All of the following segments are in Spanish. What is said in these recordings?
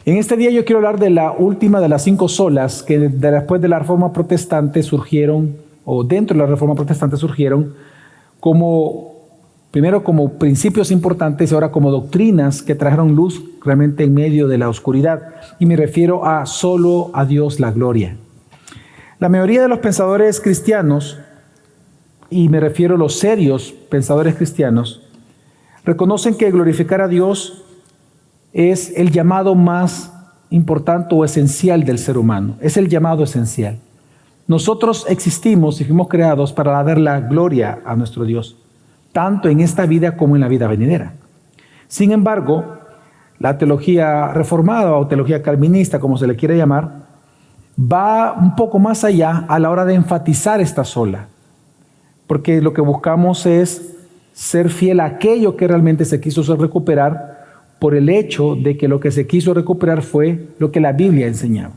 En este día yo quiero hablar de la última de las 5 solas que después de la Reforma Protestante surgieron, o dentro de la Reforma Protestante surgieron, primero como principios importantes y ahora como doctrinas que trajeron luz realmente en medio de la oscuridad. Y me refiero a solo a Dios la gloria. La mayoría de los pensadores cristianos, y me refiero a los serios pensadores cristianos, reconocen que glorificar a Dios es el llamado más importante o esencial del ser humano. Es el llamado esencial. Nosotros existimos y fuimos creados para dar la gloria a nuestro Dios, tanto en esta vida como en la vida venidera. Sin embargo, la teología reformada o teología calvinista, como se le quiere llamar, va un poco más allá a la hora de enfatizar esta sola, porque lo que buscamos es ser fiel a aquello que realmente se quiso recuperar, por el hecho de que lo que se quiso recuperar fue lo que la Biblia enseñaba.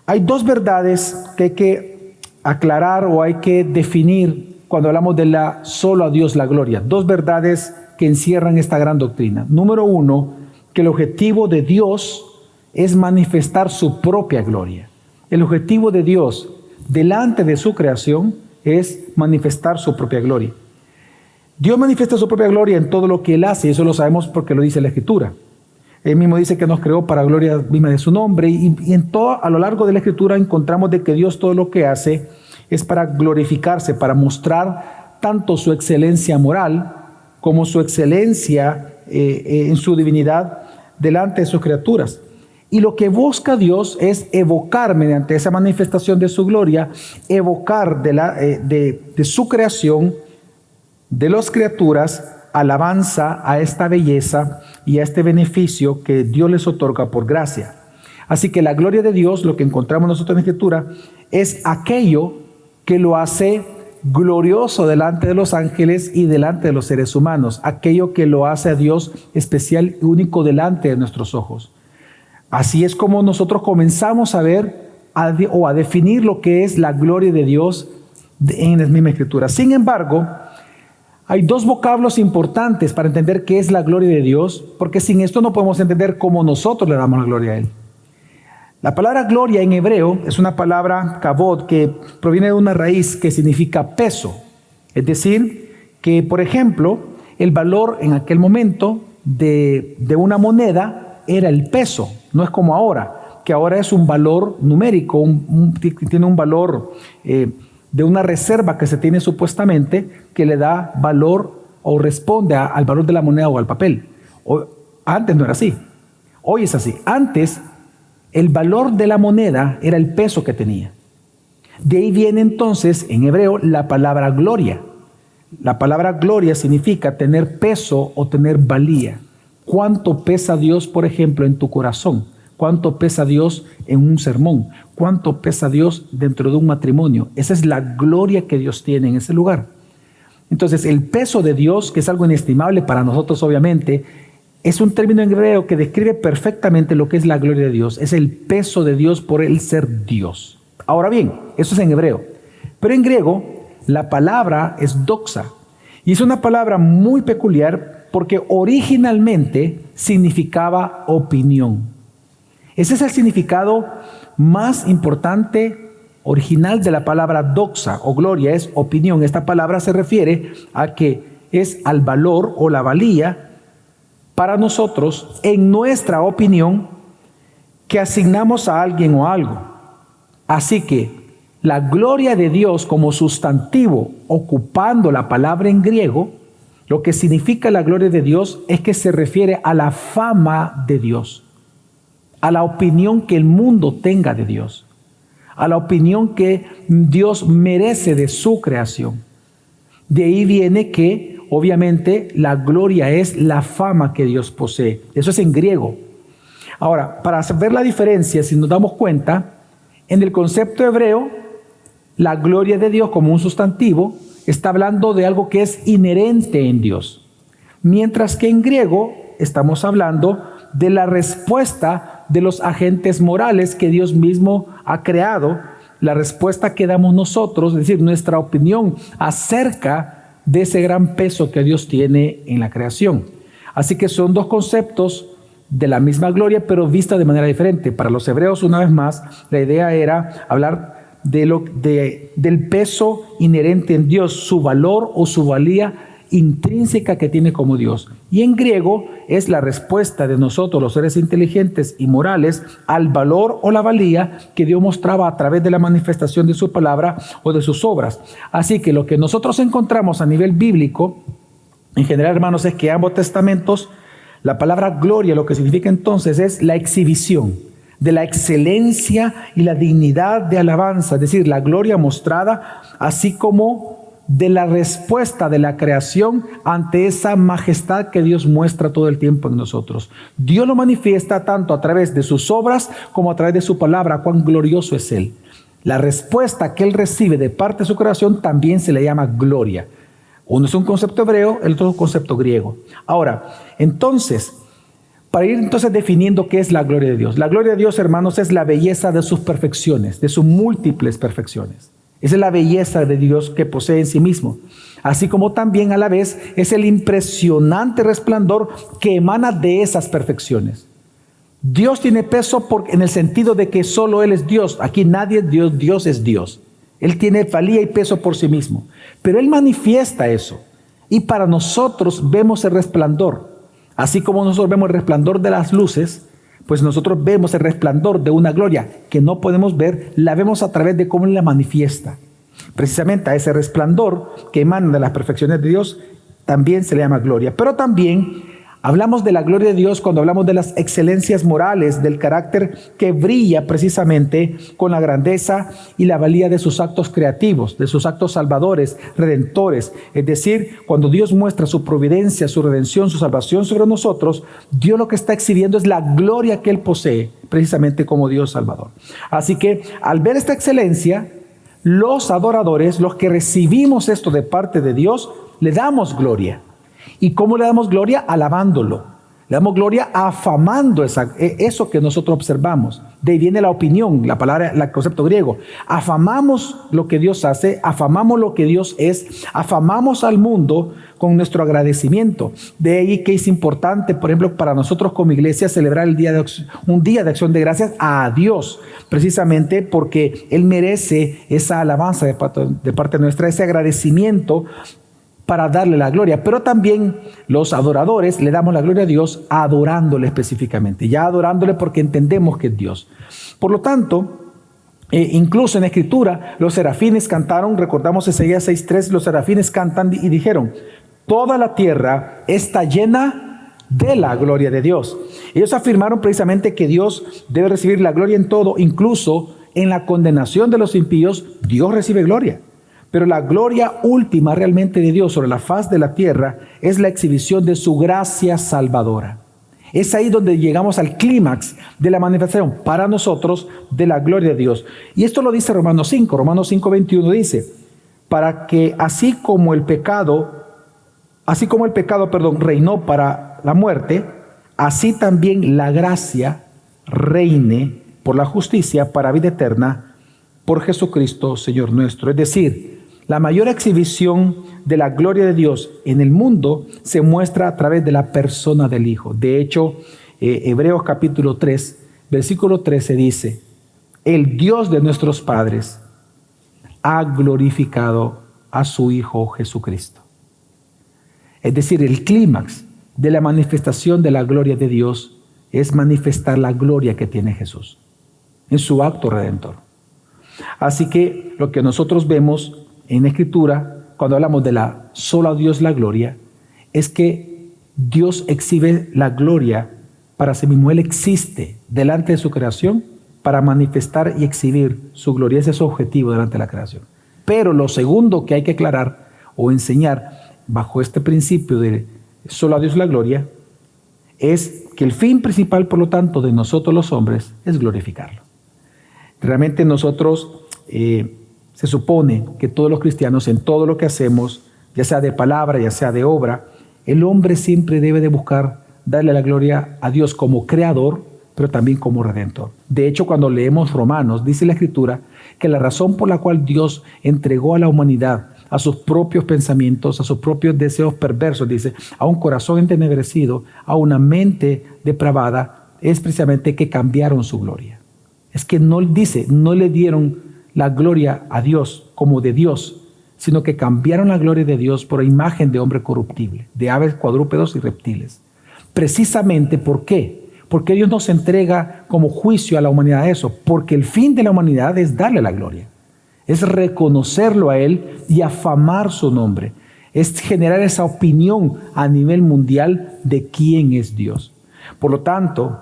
Hay 2 verdades que hay que aclarar o hay que definir cuando hablamos de la solo a Dios la gloria. 2 verdades que encierran esta gran doctrina. Número 1, que el objetivo de Dios es manifestar su propia gloria. El objetivo de Dios delante de su creación es manifestar su propia gloria. Dios manifiesta su propia gloria en todo lo que Él hace, y eso lo sabemos porque lo dice la Escritura. Él mismo dice que nos creó para gloria misma de su nombre, y en todo, a lo largo de la Escritura encontramos de que Dios todo lo que hace es para glorificarse, para mostrar tanto su excelencia moral como su excelencia en su divinidad delante de sus criaturas. Y lo que busca Dios es evocar mediante esa manifestación de su gloria, evocar de su creación, de las criaturas, alabanza a esta belleza y a este beneficio que Dios les otorga por gracia. Así que la gloria de Dios, lo que encontramos nosotros en la Escritura, es aquello que lo hace glorioso delante de los ángeles y delante de los seres humanos, aquello que lo hace a Dios especial y único delante de nuestros ojos. Así es como nosotros comenzamos a ver o a definir lo que es la gloria de Dios en la misma Escritura. Sin embargo, hay 2 vocablos importantes para entender qué es la gloria de Dios, porque sin esto no podemos entender cómo nosotros le damos la gloria a Él. La palabra gloria en hebreo es una palabra kavod que proviene de una raíz que significa peso. Es decir, que por ejemplo, el valor en aquel momento de una moneda era el peso. No es como ahora, que ahora es un valor numérico, tiene un valor de una reserva que se tiene supuestamente que le da valor o responde al valor de la moneda o al papel. Antes no era así, hoy es así. Antes el valor de la moneda era el peso que tenía. De ahí viene entonces en hebreo la palabra gloria. La palabra gloria significa tener peso o tener valía. ¿Cuánto pesa Dios, por ejemplo, en tu corazón? ¿Cuánto pesa Dios en un sermón? ¿Cuánto pesa Dios dentro de un matrimonio? Esa es la gloria que Dios tiene en ese lugar. Entonces, el peso de Dios, que es algo inestimable para nosotros obviamente, es un término en hebreo que describe perfectamente lo que es la gloria de Dios. Es el peso de Dios por el ser Dios. Ahora bien, eso es en hebreo. Pero en griego, la palabra es doxa. Y es una palabra muy peculiar porque originalmente significaba opinión. Ese es el significado más importante original de la palabra doxa o gloria, es opinión. Esta palabra se refiere a que es al valor o la valía para nosotros, en nuestra opinión, que asignamos a alguien o algo. Así que la gloria de Dios como sustantivo, ocupando la palabra en griego, lo que significa la gloria de Dios es que se refiere a la fama de Dios, a la opinión que el mundo tenga de Dios, a la opinión que Dios merece de su creación. De ahí viene que, obviamente, la gloria es la fama que Dios posee. Eso es en griego. Ahora, para ver la diferencia, si nos damos cuenta, en el concepto hebreo, la gloria de Dios como un sustantivo está hablando de algo que es inherente en Dios. Mientras que en griego estamos hablando de la respuesta de los agentes morales que Dios mismo ha creado, la respuesta que damos nosotros, es decir, nuestra opinión acerca de ese gran peso que Dios tiene en la creación. Así que son 2 conceptos de la misma gloria, pero vista de manera diferente. Para los hebreos, una vez más, la idea era hablar del peso inherente en Dios, su valor o su valía intrínseca que tiene como Dios. Y en griego es la respuesta de nosotros, los seres inteligentes y morales, al valor o la valía que Dios mostraba a través de la manifestación de su palabra o de sus obras. Así que lo que nosotros encontramos a nivel bíblico, en general, hermanos, es que ambos testamentos, la palabra gloria, lo que significa entonces es la exhibición de la excelencia y la dignidad de alabanza, es decir, la gloria mostrada, así como de la respuesta de la creación ante esa majestad que Dios muestra todo el tiempo en nosotros. Dios lo manifiesta tanto a través de sus obras como a través de su palabra, cuán glorioso es Él. La respuesta que Él recibe de parte de su creación también se le llama gloria. Uno es un concepto hebreo, el otro es un concepto griego. Ahora, entonces, para ir entonces definiendo qué es la gloria de Dios. La gloria de Dios, hermanos, es la belleza de sus perfecciones, de sus múltiples perfecciones. Esa es la belleza de Dios que posee en sí mismo. Así como también a la vez es el impresionante resplandor que emana de esas perfecciones. Dios tiene peso en el sentido de que solo Él es Dios. Aquí nadie es Dios, Dios es Dios. Él tiene valía y peso por sí mismo. Pero Él manifiesta eso. Y para nosotros vemos el resplandor. Así como nosotros vemos el resplandor de las luces, pues nosotros vemos el resplandor de una gloria que no podemos ver, la vemos a través de cómo Él la manifiesta. Precisamente a ese resplandor que emana de las perfecciones de Dios también se le llama gloria. Pero también hablamos de la gloria de Dios cuando hablamos de las excelencias morales, del carácter que brilla precisamente con la grandeza y la valía de sus actos creativos, de sus actos salvadores, redentores. Es decir, cuando Dios muestra su providencia, su redención, su salvación sobre nosotros, Dios lo que está exhibiendo es la gloria que Él posee, precisamente como Dios Salvador. Así que al ver esta excelencia, los adoradores, los que recibimos esto de parte de Dios, le damos gloria. ¿Y cómo le damos gloria? Alabándolo. Le damos gloria afamando eso que nosotros observamos. De ahí viene la opinión, la palabra, el concepto griego. Afamamos lo que Dios hace, afamamos lo que Dios es, afamamos al mundo con nuestro agradecimiento. De ahí que es importante, por ejemplo, para nosotros como iglesia celebrar un día de acción de gracias a Dios, precisamente porque Él merece esa alabanza de parte nuestra, ese agradecimiento para darle la gloria. Pero también los adoradores le damos la gloria a Dios adorándole específicamente, ya adorándole porque entendemos que es Dios. Por lo tanto, incluso en la Escritura, los serafines cantaron, recordamos Isaías 6:3, los serafines cantan y dijeron: toda la tierra está llena de la gloria de Dios. Ellos afirmaron precisamente que Dios debe recibir la gloria en todo, incluso en la condenación de los impíos, Dios recibe gloria. Pero la gloria última realmente de Dios sobre la faz de la tierra es la exhibición de su gracia salvadora. Es ahí donde llegamos al clímax de la manifestación para nosotros de la gloria de Dios. Y esto lo dice Romanos 5. Romanos 5:21 dice: para que así como el pecado, reinó para la muerte, así también la gracia reine por la justicia para vida eterna por Jesucristo, Señor nuestro. Es decir, la mayor exhibición de la gloria de Dios en el mundo se muestra a través de la persona del Hijo. De hecho, Hebreos capítulo 3, versículo 13 dice: el Dios de nuestros padres ha glorificado a su Hijo Jesucristo. Es decir, el clímax de la manifestación de la gloria de Dios es manifestar la gloria que tiene Jesús en su acto redentor. Así que lo que nosotros vemos en la Escritura, cuando hablamos de solo a Dios la gloria, es que Dios exhibe la gloria para sí mismo. Él existe delante de su creación para manifestar y exhibir su gloria. Ese es su objetivo delante de la creación. Pero lo segundo que hay que aclarar o enseñar bajo este principio de solo a Dios la gloria es que el fin principal, por lo tanto, de nosotros los hombres es glorificarlo. Realmente nosotros se supone que todos los cristianos, en todo lo que hacemos, ya sea de palabra, ya sea de obra, el hombre siempre debe de buscar darle la gloria a Dios como creador, pero también como redentor. De hecho, cuando leemos Romanos, dice la Escritura que la razón por la cual Dios entregó a la humanidad a sus propios pensamientos, a sus propios deseos perversos, dice, a un corazón entenebrecido, a una mente depravada, es precisamente que cambiaron su gloria. Es que no le dieron la gloria a Dios como de Dios, sino que cambiaron la gloria de Dios por imagen de hombre corruptible, de aves, cuadrúpedos y reptiles. Precisamente, ¿por qué? Porque Dios nos entrega como juicio a la humanidad eso, porque el fin de la humanidad es darle la gloria, es reconocerlo a Él y afamar su nombre, es generar esa opinión a nivel mundial de quién es Dios. Por lo tanto,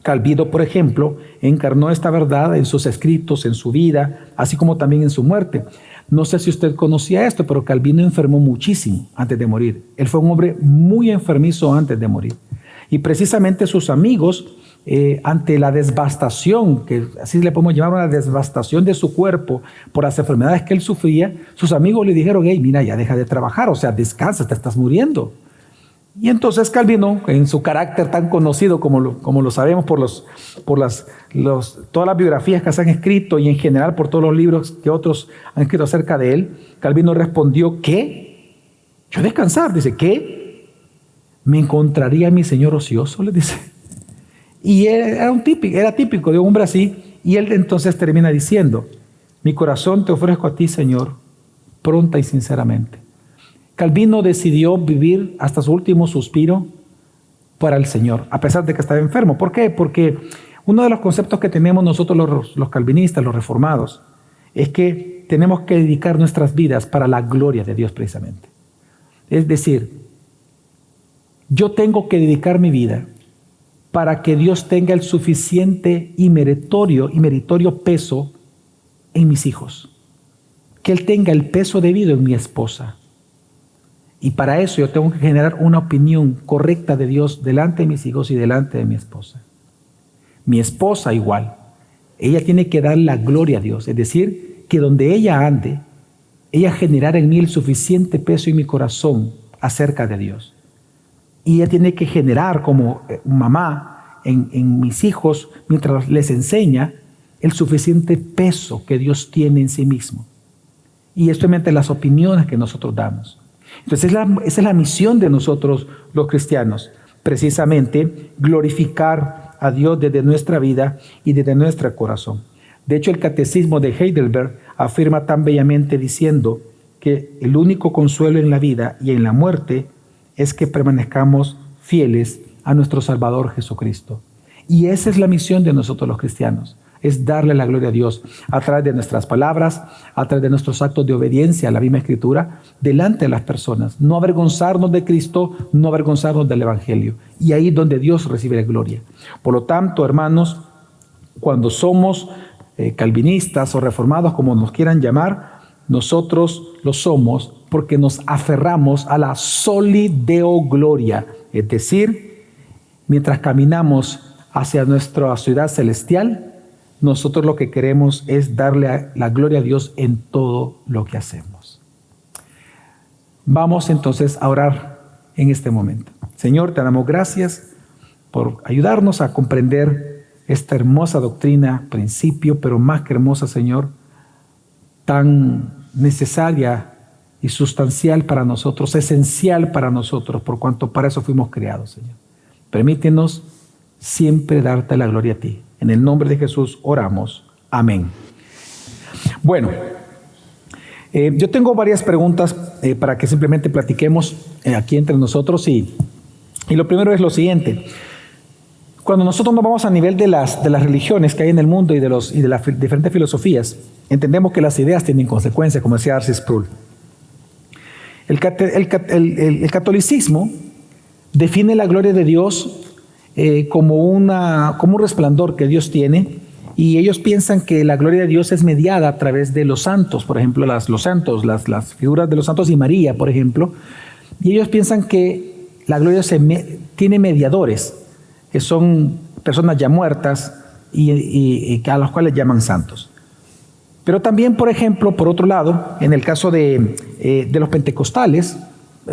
Calvino, por ejemplo, encarnó esta verdad en sus escritos, en su vida, así como también en su muerte. No sé si usted conocía esto, pero Calvino enfermó muchísimo antes de morir. Él fue un hombre muy enfermizo antes de morir. Y precisamente sus amigos, ante la devastación, que así le podemos llamar una devastación de su cuerpo por las enfermedades que él sufría, sus amigos le dijeron, hey, mira, ya deja de trabajar, o sea, descansa, te estás muriendo. Y entonces Calvino, en su carácter tan conocido como lo sabemos por todas las biografías que se han escrito y en general por todos los libros que otros han escrito acerca de él, Calvino respondió, ¿qué? Yo descansar, dice, ¿qué? ¿Me encontraría mi Señor ocioso? Le dice. Y era típico de un hombre así, y él entonces termina diciendo, mi corazón te ofrezco a ti, Señor, pronta y sinceramente. Calvino decidió vivir hasta su último suspiro para el Señor, a pesar de que estaba enfermo. ¿Por qué? Porque uno de los conceptos que tenemos nosotros los calvinistas, los reformados, es que tenemos que dedicar nuestras vidas para la gloria de Dios precisamente. Es decir, yo tengo que dedicar mi vida para que Dios tenga el suficiente y meritorio peso en mis hijos. Que Él tenga el peso debido en mi esposa. Y para eso yo tengo que generar una opinión correcta de Dios delante de mis hijos y delante de mi esposa. Mi esposa igual. Ella tiene que dar la gloria a Dios. Es decir, que donde ella ande, ella generará en mí el suficiente peso en mi corazón acerca de Dios. Y ella tiene que generar como mamá en mis hijos, mientras les enseña, el suficiente peso que Dios tiene en sí mismo. Y esto es mediante las opiniones que nosotros damos. Entonces esa es la misión de nosotros los cristianos, precisamente glorificar a Dios desde nuestra vida y desde nuestro corazón. De hecho, el catecismo de Heidelberg afirma tan bellamente diciendo que el único consuelo en la vida y en la muerte es que permanezcamos fieles a nuestro Salvador Jesucristo. Y esa es la misión de nosotros los cristianos, es darle la gloria a Dios a través de nuestras palabras, a través de nuestros actos de obediencia a la misma Escritura, delante de las personas. No avergonzarnos de Cristo, no avergonzarnos del Evangelio. Y ahí es donde Dios recibe la gloria. Por lo tanto, hermanos, cuando somos calvinistas o reformados, como nos quieran llamar, nosotros lo somos porque nos aferramos a la soli Deo gloria. Es decir, mientras caminamos hacia nuestra ciudad celestial, nosotros lo que queremos es darle la gloria a Dios en todo lo que hacemos. Vamos entonces a orar en este momento. Señor, te damos gracias por ayudarnos a comprender esta hermosa doctrina, principio, pero más que hermosa, Señor, tan necesaria y sustancial para nosotros, esencial para nosotros, por cuanto para eso fuimos creados, Señor. Permítenos siempre darte la gloria a ti. En el nombre de Jesús oramos. Amén. Bueno, yo tengo varias preguntas para que simplemente platiquemos aquí entre nosotros y lo primero es lo siguiente. Cuando nosotros nos vamos a nivel de las religiones que hay en el mundo y de las diferentes filosofías, entendemos que las ideas tienen consecuencias, como decía R.C. Sproul. El catolicismo define la gloria de Dios como un resplandor que Dios tiene, y ellos piensan que la gloria de Dios es mediada a través de los santos, por ejemplo, los santos, las figuras de los santos y María, por ejemplo, y ellos piensan que la gloria tiene mediadores, que son personas ya muertas y a los cuales llaman santos. Pero también, por ejemplo, por otro lado, en el caso de los pentecostales,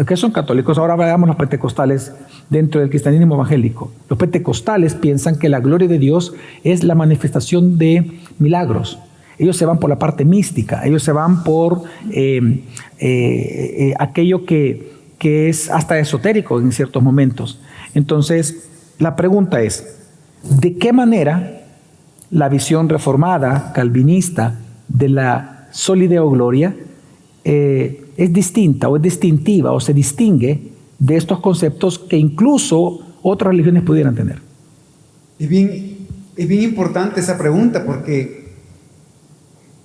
que son católicos, ahora veamos los pentecostales dentro del cristianismo evangélico. Los pentecostales piensan que la gloria de Dios es la manifestación de milagros. Ellos se van por la parte mística, ellos se van por aquello que es hasta esotérico en ciertos momentos. Entonces, la pregunta es, ¿de qué manera la visión reformada, calvinista, de la solideo gloria es distinta o es distintiva o se distingue de estos conceptos que incluso otras religiones pudieran tener? Es bien importante esa pregunta, porque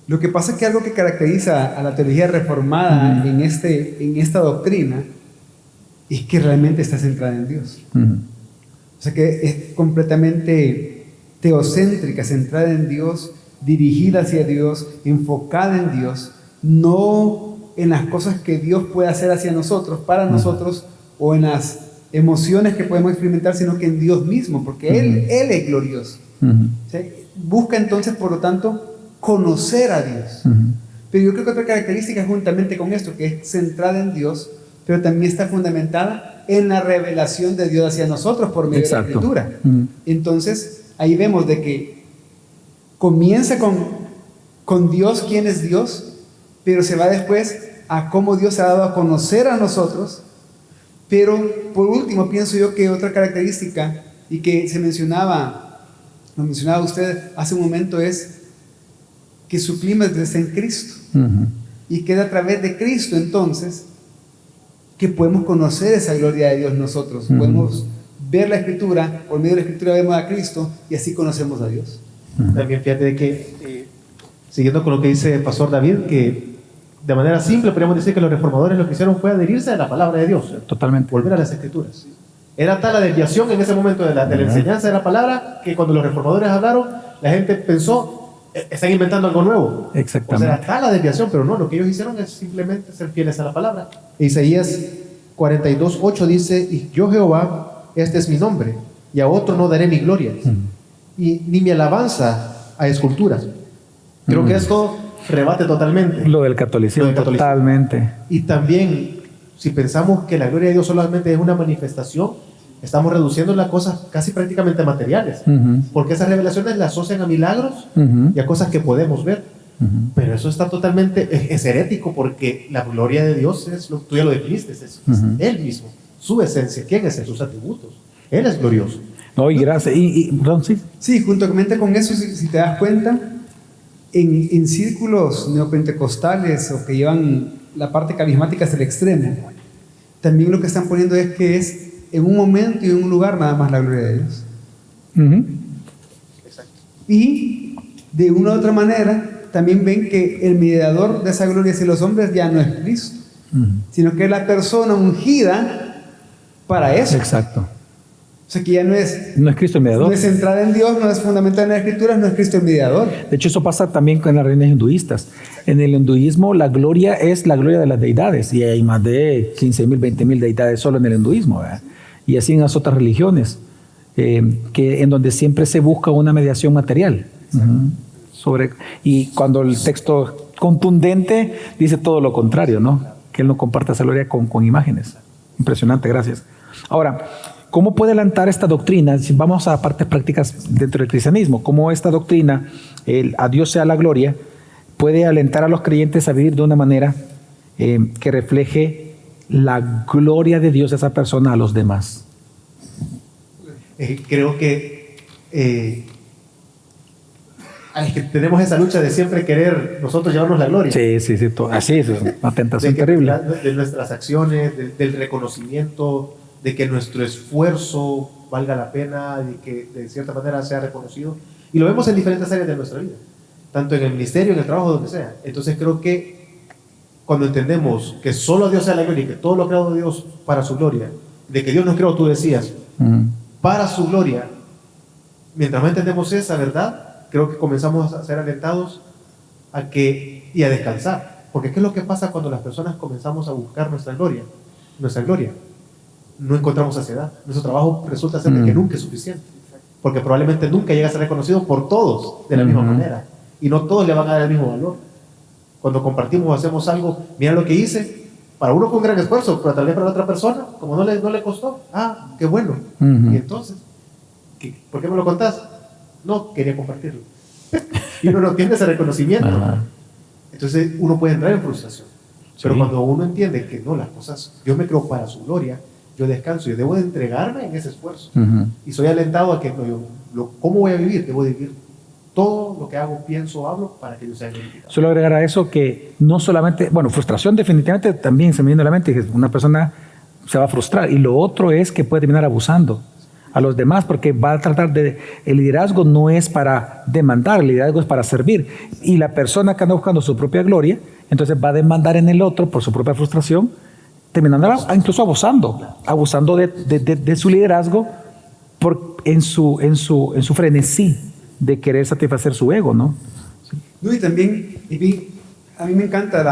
lo que pasa es que algo que caracteriza a la teología reformada en esta doctrina es que realmente está centrada en Dios. O sea que es completamente teocéntrica, centrada en Dios, dirigida hacia Dios, enfocada en Dios, no en las cosas que Dios puede hacer hacia nosotros, para nosotros, o en las emociones que podemos experimentar, sino que en Dios mismo, porque Él es glorioso. O sea, busca entonces, por lo tanto, conocer a Dios. Pero yo creo que otra característica juntamente con esto, que es centrada en Dios, pero también está fundamentada en la revelación de Dios hacia nosotros por medio de la Escritura. Entonces, ahí vemos de que comienza con Dios, quién es Dios, pero se va después a cómo Dios se ha dado a conocer a nosotros. Pero por último, pienso yo que otra característica, y que lo mencionaba usted hace un momento, es que su clima está en Cristo. Y que es a través de Cristo entonces que podemos conocer esa gloria de Dios nosotros. Podemos ver la Escritura, por medio de la Escritura vemos a Cristo y así conocemos a Dios. También fíjate que, siguiendo con lo que dice el pastor David, que de manera simple podríamos decir que los reformadores lo que hicieron fue adherirse a la palabra de Dios. Totalmente. Volver a las Escrituras. Era tal la desviación en ese momento de la enseñanza de la palabra, que cuando los reformadores hablaron, la gente pensó, están inventando algo nuevo. Exactamente. O sea, está la desviación, pero no, lo que ellos hicieron es simplemente ser fieles a la palabra. Isaías 42:8 dice, y yo Jehová, este es mi nombre, y a otro no daré mi gloria, y ni mi alabanza a esculturas. Creo que esto rebate totalmente lo del catolicismo, totalmente. Y también, si pensamos que la gloria de Dios solamente es una manifestación, estamos reduciendo las cosas casi prácticamente materiales, porque esas revelaciones las asocian a milagros y a cosas que podemos ver. Pero eso está totalmente, es herético, porque la gloria de Dios es, tú ya lo definiste, es Él mismo, su esencia. ¿Quién es Él? Sus atributos. Él es glorioso. No, y gracias. Perdón, sí. Sí, juntamente con eso, si te das cuenta, en círculos neopentecostales o que llevan la parte carismática hasta el extremo, también lo que están poniendo es que es en un momento y en un lugar nada más la gloria de Dios. Exacto. Y de una u otra manera también ven que el mediador de esa gloria hacia los hombres ya no es Cristo, sino que es la persona ungida para eso. Exacto. O sea que ya no es Cristo el mediador. No es centrada en Dios, no es fundamental en las Escrituras, no es Cristo el mediador. De hecho, eso pasa también con las religiones hinduistas. En el hinduismo, la gloria es la gloria de las deidades, y hay más de 15.000, 20.000 deidades solo en el hinduismo, ¿verdad? Y así en las otras religiones, en donde siempre se busca una mediación material. Y cuando el texto contundente dice todo lo contrario, ¿no? Que Él no comparte esa gloria con imágenes. Impresionante, gracias. Ahora, ¿cómo puede alentar esta doctrina? Si vamos a partes prácticas dentro del cristianismo, ¿cómo esta doctrina, a Dios sea la gloria, puede alentar a los creyentes a vivir de una manera que refleje la gloria de Dios de esa persona a los demás? Creo que tenemos esa lucha de siempre querer nosotros llevarnos la gloria. Sí, así es una tentación terrible. De nuestras acciones, del reconocimiento, de que nuestro esfuerzo valga la pena, de que de cierta manera sea reconocido. Y lo vemos en diferentes áreas de nuestra vida, tanto en el ministerio, en el trabajo, donde sea. Entonces creo que cuando entendemos que solo a Dios sea la gloria y que todo lo ha creado Dios para su gloria, de que Dios nos creó, tú decías, para su gloria, mientras no entendemos esa verdad, creo que comenzamos a ser alentados y a descansar. Porque ¿qué es lo que pasa cuando las personas comenzamos a buscar nuestra gloria? Nuestra gloria. No encontramos saciedad. Nuestro trabajo resulta ser de que nunca es suficiente. Porque probablemente nunca llega a ser reconocido por todos de la misma manera. Y no todos le van a dar el mismo valor. Cuando compartimos o hacemos algo, mira lo que hice, para uno fue un gran esfuerzo, pero tal vez para la otra persona, como no le costó, qué bueno. Y entonces, ¿por qué me lo contás? No, quería compartirlo. y uno no tiene ese reconocimiento. Ajá. Entonces uno puede entrar en frustración. Pero Sí. cuando uno entiende que no, las cosas, Dios me creó para su gloria, yo descanso y debo de entregarme en ese esfuerzo. Ujú. Y soy alentado a que, no, ¿cómo voy a vivir? Debo de vivir todo lo que hago, pienso, hablo, para que Dios sea glorificado. Solo agregar a eso que no solamente, bueno, frustración definitivamente también se me viene a la mente, que una persona se va a frustrar, y lo otro es que puede terminar abusando a los demás, porque va a tratar de, el liderazgo no es para demandar, el liderazgo es para servir, y la persona que anda buscando su propia gloria, entonces va a demandar en el otro por su propia frustración, terminando incluso abusando de su liderazgo en su frenesí de querer satisfacer su ego, ¿no? No, y también, a mí me encanta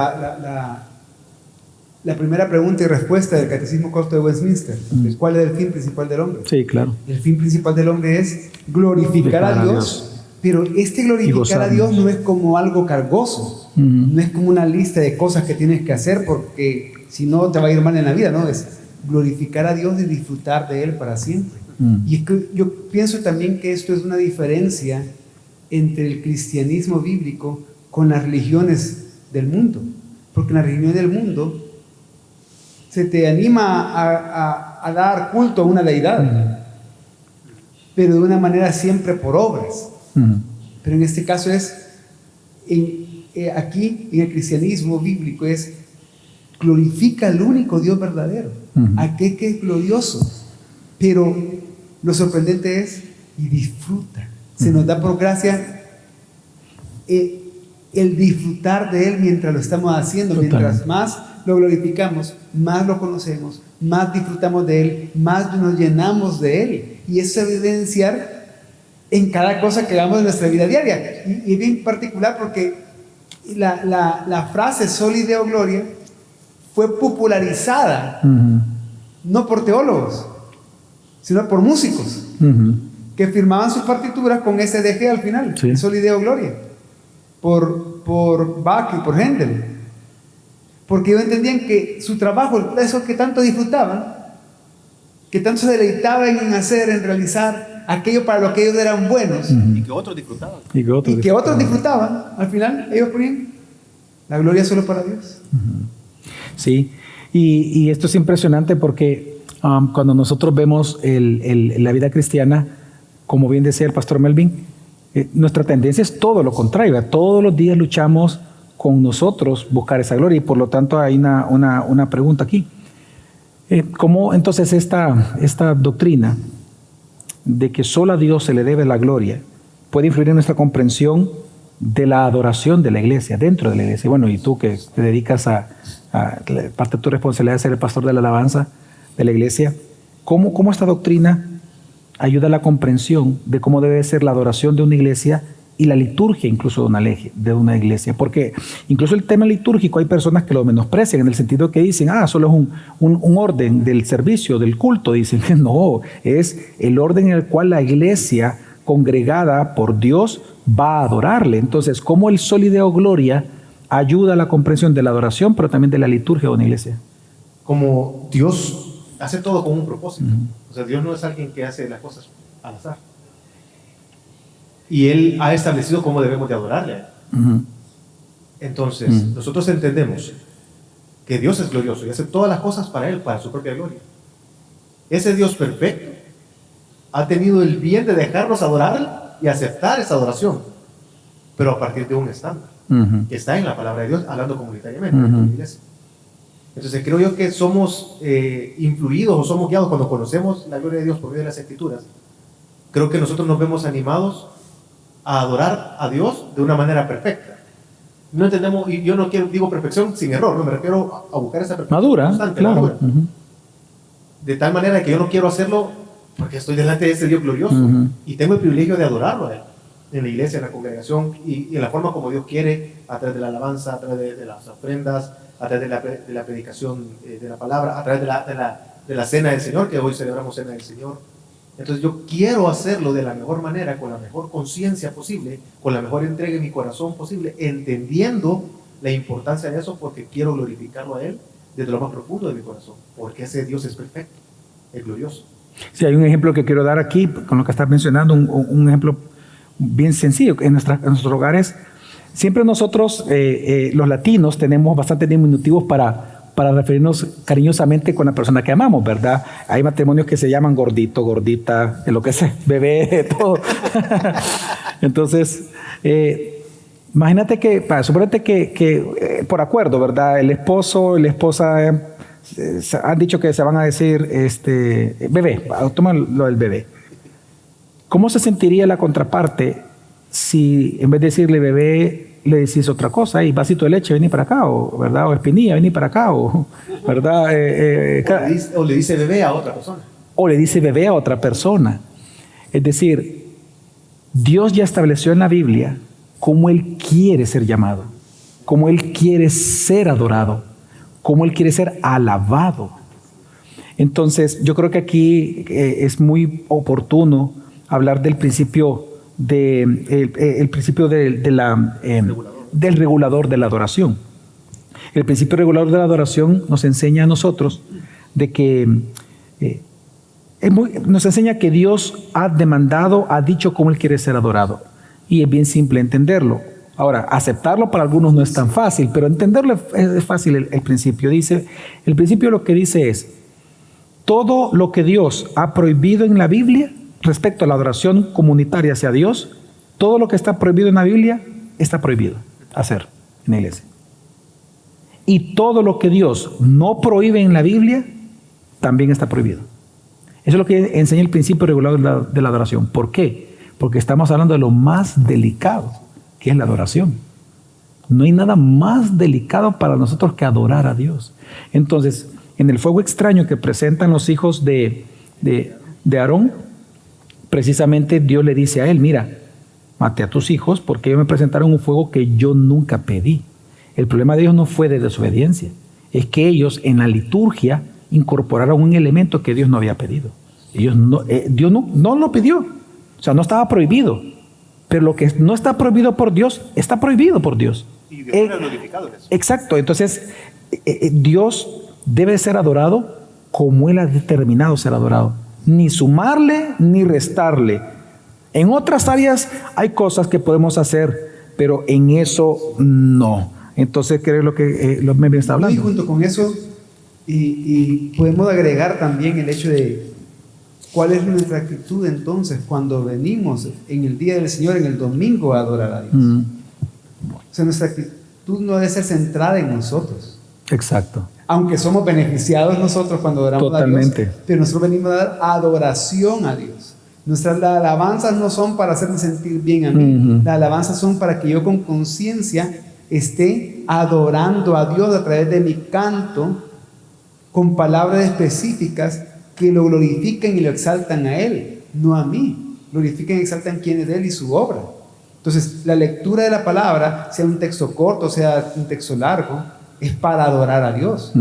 la primera pregunta y respuesta del Catecismo Corto de Westminster. ¿Cuál es el fin principal del hombre? Sí, claro. El fin principal del hombre es glorificar a Dios, pero este glorificar a Dios no es como algo cargoso, no es como una lista de cosas que tienes que hacer porque si no te va a ir mal en la vida, ¿no? Es glorificar a Dios y disfrutar de Él para siempre. Y es que yo pienso también que esto es una diferencia entre el cristianismo bíblico con las religiones del mundo, porque en las religiones del mundo se te anima a dar culto a una deidad, pero de una manera siempre por obras. Pero en este caso es, aquí en el cristianismo bíblico es, glorifica al único Dios verdadero, aquel que es glorioso, pero lo sorprendente es, y disfruta. Se nos da por gracia el disfrutar de Él mientras lo estamos haciendo. Mientras más lo glorificamos, más lo conocemos, más disfrutamos de Él, más nos llenamos de Él. Y eso se evidenciar en cada cosa que hagamos en nuestra vida diaria. Y es bien particular porque la frase Soli Deo Gloria fue popularizada no por teólogos, sino por músicos que firmaban sus partituras con SDG al final, sí. Soli Deo Gloria, por Bach y por Händel, porque ellos entendían que su trabajo, eso que tanto disfrutaban, que tanto se deleitaban en hacer, en realizar aquello para lo que ellos eran buenos, Y que otros disfrutaban. Y que otros disfrutaban, al final ellos ponían la gloria solo para Dios. Sí, y esto es impresionante porque cuando nosotros vemos la vida cristiana, como bien decía el pastor Melvin, nuestra tendencia es todo lo contrario. Todos los días luchamos con nosotros buscar esa gloria y por lo tanto hay una pregunta aquí. ¿Cómo entonces esta doctrina de que solo a Dios se le debe la gloria puede influir en nuestra comprensión de la adoración de la iglesia, dentro de la iglesia? Bueno, y tú que te dedicas a parte de tu responsabilidad de ser el pastor de la alabanza de la iglesia, ¿cómo esta doctrina ayuda a la comprensión de cómo debe ser la adoración de una iglesia y la liturgia incluso de una iglesia? Porque incluso el tema litúrgico hay personas que lo menosprecian en el sentido que dicen, solo es un orden del servicio, del culto. Dicen que no, es el orden en el cual la iglesia congregada por Dios va a adorarle. Entonces, ¿cómo el Soli Deo Gloria ayuda a la comprensión de la adoración, pero también de la liturgia de una iglesia? Como Dios hace todo con un propósito. O sea, Dios no es alguien que hace las cosas al azar. Y Él ha establecido cómo debemos de adorarle a Él. Entonces, nosotros entendemos que Dios es glorioso y hace todas las cosas para Él, para su propia gloria. Ese Dios perfecto ha tenido el bien de dejarnos adorarle y aceptar esa adoración, pero a partir de un estándar que está en la palabra de Dios, hablando comunitariamente en la iglesia. Entonces creo yo que somos influidos o somos guiados cuando conocemos la gloria de Dios por medio de las Escrituras. Creo que nosotros nos vemos animados a adorar a Dios de una manera perfecta. No entendemos, y yo no digo perfección sin error, no me refiero a buscar esa perfección Madura, constante, claro. madura. De tal manera que yo no quiero hacerlo porque estoy delante de ese Dios glorioso y tengo el privilegio de adorarlo a Él en la iglesia, en la congregación y en la forma como Dios quiere, a través de la alabanza, a través de las ofrendas, a través de la predicación de la palabra, a través de la cena del Señor, que hoy celebramos cena del Señor. Entonces yo quiero hacerlo de la mejor manera, con la mejor conciencia posible, con la mejor entrega en mi corazón posible, entendiendo la importancia de eso, porque quiero glorificarlo a Él desde lo más profundo de mi corazón, porque ese Dios es perfecto, es glorioso. Sí, hay un ejemplo que quiero dar aquí, con lo que estás mencionando, un ejemplo bien sencillo. En nuestros hogares, siempre nosotros, los latinos, tenemos bastantes diminutivos para referirnos cariñosamente con la persona que amamos, ¿verdad? Hay matrimonios que se llaman gordito, gordita, lo que sea, bebé, todo. Entonces, imagínate que, suponete que por acuerdo, ¿verdad? El esposo y la esposa han dicho que se van a decir bebé, toma lo del bebé. ¿Cómo se sentiría la contraparte si en vez de decirle bebé le decís otra cosa? Y vasito de leche, vení para acá, o, ¿verdad? O espinilla, vení para acá, o, ¿verdad? O le dice bebé a otra persona. O le dice bebé a otra persona. Es decir, Dios ya estableció en la Biblia cómo Él quiere ser llamado, cómo Él quiere ser adorado, cómo Él quiere ser alabado. Entonces, yo creo que aquí es muy oportuno hablar del principio el principio del regulador de la adoración. El principio regulador de la adoración nos enseña a nosotros de que nos enseña que Dios ha demandado, ha dicho cómo Él quiere ser adorado. Y es bien simple entenderlo. Ahora, aceptarlo para algunos no es tan fácil, pero entenderlo es fácil. El principio lo que dice es: todo lo que Dios ha prohibido en la Biblia respecto a la adoración comunitaria hacia Dios, todo lo que está prohibido en la Biblia está prohibido hacer en la iglesia. Y todo lo que Dios no prohíbe en la Biblia también está prohibido. Eso es lo que enseña el principio regulador de la adoración. ¿Por qué? Porque estamos hablando de lo más delicado, que es la adoración. No hay nada más delicado para nosotros que adorar a Dios. Entonces, en el fuego extraño que presentan los hijos de Aarón, precisamente Dios le dice a él: mira, maté a tus hijos porque ellos me presentaron un fuego que yo nunca pedí. El problema de ellos no fue de desobediencia, es que ellos en la liturgia incorporaron un elemento que Dios no había pedido. Dios no lo pidió, o sea, no estaba prohibido, pero lo que no está prohibido por Dios, está prohibido por Dios. Y Dios era glorificado en eso. Exacto, entonces Dios debe ser adorado como Él ha determinado ser adorado. Ni sumarle ni restarle. En otras áreas hay cosas que podemos hacer, pero en eso no. Entonces, ¿qué es lo que me está hablando? Y junto con eso, y podemos agregar también el hecho de cuál es nuestra actitud entonces cuando venimos en el día del Señor, en el domingo, a adorar a Dios. O sea, nuestra actitud no debe ser centrada en nosotros. Exacto. Aunque somos beneficiados nosotros cuando adoramos Totalmente. a Dios, pero nosotros venimos a dar adoración a Dios. Nuestras alabanzas no son para hacerme sentir bien a mí. Las alabanzas son para que yo con conciencia esté adorando a Dios a través de mi canto, con palabras específicas que lo glorifiquen y lo exaltan a Él, no a mí. Glorifiquen y exaltan quién es Él y su obra. Entonces, la lectura de la palabra, sea un texto corto, sea un texto largo, es para adorar a Dios.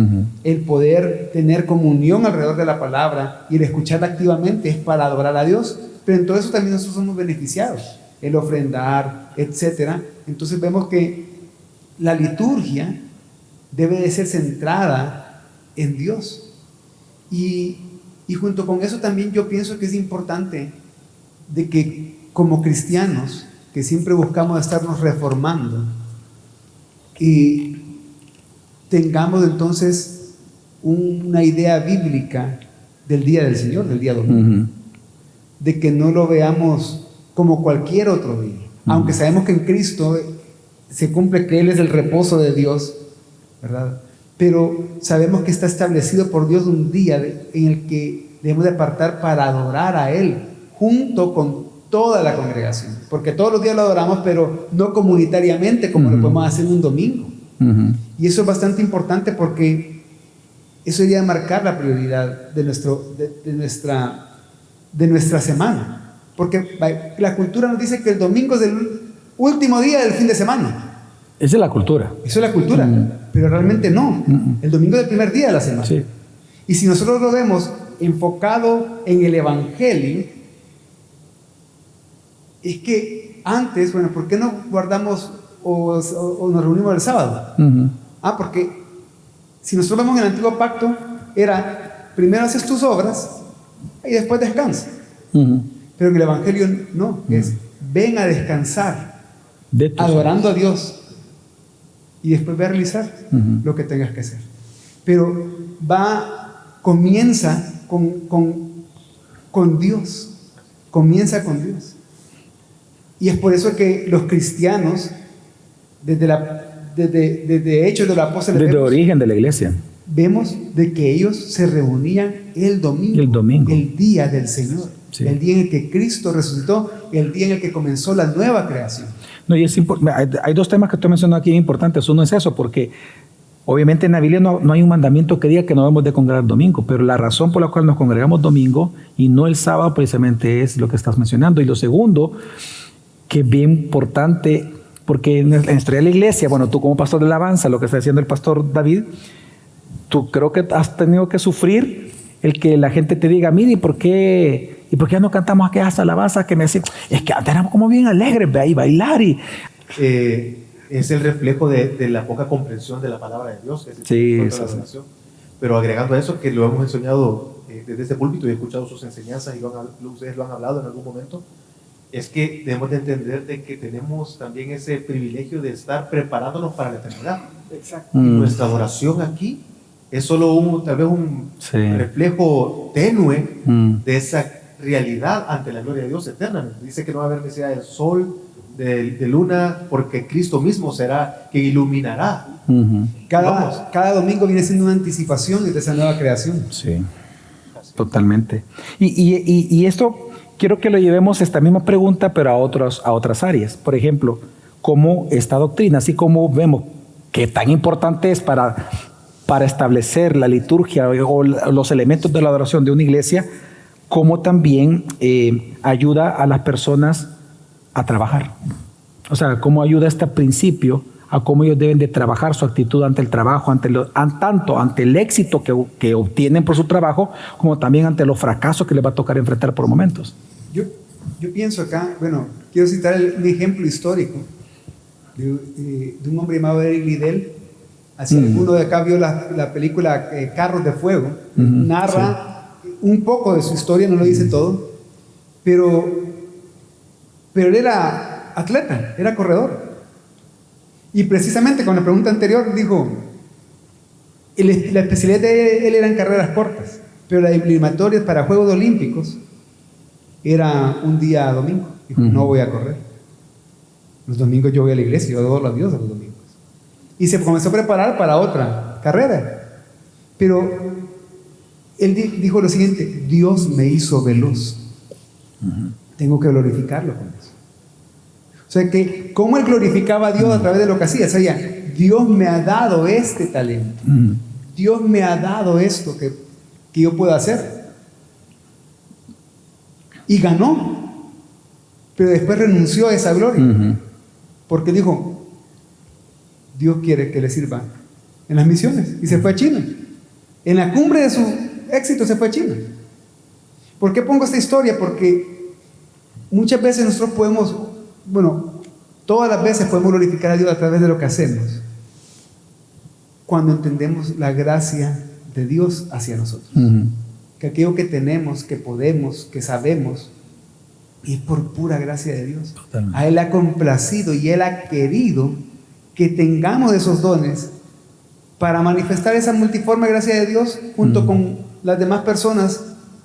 El poder tener comunión alrededor de la palabra y el escucharla activamente es para adorar a Dios, pero en todo eso también nosotros somos beneficiados, el ofrendar, etc. Entonces vemos que la liturgia debe de ser centrada en Dios. Y junto con eso también yo pienso que es importante de que como cristianos, que siempre buscamos estarnos reformando, y tengamos entonces una idea bíblica del día del Señor, del día domingo, de que no lo veamos como cualquier otro día, aunque sabemos que en Cristo se cumple que Él es el reposo de Dios, ¿verdad? Pero sabemos que está establecido por Dios un día en el que debemos de apartar para adorar a Él junto con toda la congregación, porque todos los días lo adoramos, pero no comunitariamente como lo podemos hacer un domingo. Y eso es bastante importante porque eso iría a marcar la prioridad de nuestra semana, porque la cultura nos dice que el domingo es el último día del fin de semana. Esa es la cultura. Eso es la cultura, pero realmente no. El domingo es el primer día de la semana. Sí. Y si nosotros lo vemos enfocado en el Evangelio, es que antes, bueno, ¿por qué no guardamos o nos reunimos el sábado? Porque si nosotros vemos en el antiguo pacto, era primero haces tus obras y después descansa. Pero en el Evangelio no, es ven a descansar, De tus adorando a Dios, y después ve a realizar Ujú. lo que tengas que hacer. Pero comienza con Dios, comienza con Dios. Y es por eso que los cristianos, desde Hechos de los Apóstoles, desde el origen de la iglesia. vemos de que ellos se reunían el domingo, el día del Señor, Sí. el día en el que Cristo resucitó, el día en el que comenzó la nueva creación. No, y hay dos temas que estoy mencionando aquí importantes. Uno es eso, porque obviamente en la Biblia no hay un mandamiento que diga que no debemos de congregar domingo, pero la razón por la cual nos congregamos domingo y no el sábado precisamente es lo que estás mencionando. Y lo segundo, que es bien importante, porque en la historia de la iglesia, bueno, tú como pastor de alabanza, lo que está diciendo el pastor David, tú creo que has tenido que sufrir el que la gente te diga, mire, ¿y por qué ya no cantamos aquellas alabanzas que me decían? Es que antes éramos como bien alegres, ve ahí bailar y... Es el reflejo de la poca comprensión de la palabra de Dios. Sí, la eso sí. revelación. Pero agregando a eso, que lo hemos enseñado desde este púlpito y he escuchado sus enseñanzas y ustedes lo han hablado en algún momento, es que debemos de entender de que tenemos también ese privilegio de estar preparándonos para la eternidad. Exacto. Y nuestra adoración aquí es solo tal vez un Sí. reflejo tenue Mm. de esa realidad ante la gloria de Dios eterna. Dice que no va a haber necesidad del sol, de luna, porque Cristo mismo será que iluminará. Ujú. Cada domingo viene siendo una anticipación de esa nueva creación. Sí, totalmente. Y esto quiero que lo llevemos esta misma pregunta, pero a otras áreas. Por ejemplo, cómo esta doctrina, así como vemos que tan importante es para establecer la liturgia o los elementos de la adoración de una iglesia, cómo también ayuda a las personas a trabajar. O sea, cómo ayuda este principio a cómo ellos deben de trabajar su actitud ante el trabajo, tanto ante el éxito que obtienen por su trabajo, como también ante los fracasos que les va a tocar enfrentar por momentos. Yo pienso acá, bueno, quiero citar un ejemplo histórico de un hombre llamado Eric Liddell. Así alguno de acá vio la película Carros de Fuego. Narra un poco de su historia, no lo dice todo, pero él era atleta, era corredor. Y precisamente con la pregunta anterior dijo, la especialidad de él eran carreras cortas, pero la eliminatoria para Juegos Olímpicos era un día domingo. Dijo, no voy a correr. Los domingos yo voy a la iglesia, yo adoro a Dios los domingos. Y se comenzó a preparar para otra carrera. Pero él dijo lo siguiente, Dios me hizo veloz. Tengo que glorificarlo con eso. O sea que, ¿cómo él glorificaba a Dios a través de lo que hacía? O sea, Dios me ha dado este talento. Dios me ha dado esto que yo puedo hacer. Y ganó. Pero después renunció a esa gloria. Porque dijo, Dios quiere que le sirva en las misiones. Y se fue a China. En la cumbre de su éxito se fue a China. ¿Por qué pongo esta historia? Porque muchas veces nosotros podemos, todas las veces podemos glorificar a Dios a través de lo que hacemos, cuando entendemos la gracia de Dios hacia nosotros. Que aquello que tenemos, que podemos, que sabemos, es por pura gracia de Dios. Totalmente. A Él ha complacido y Él ha querido que tengamos esos dones para manifestar esa multiforme gracia de Dios junto con las demás personas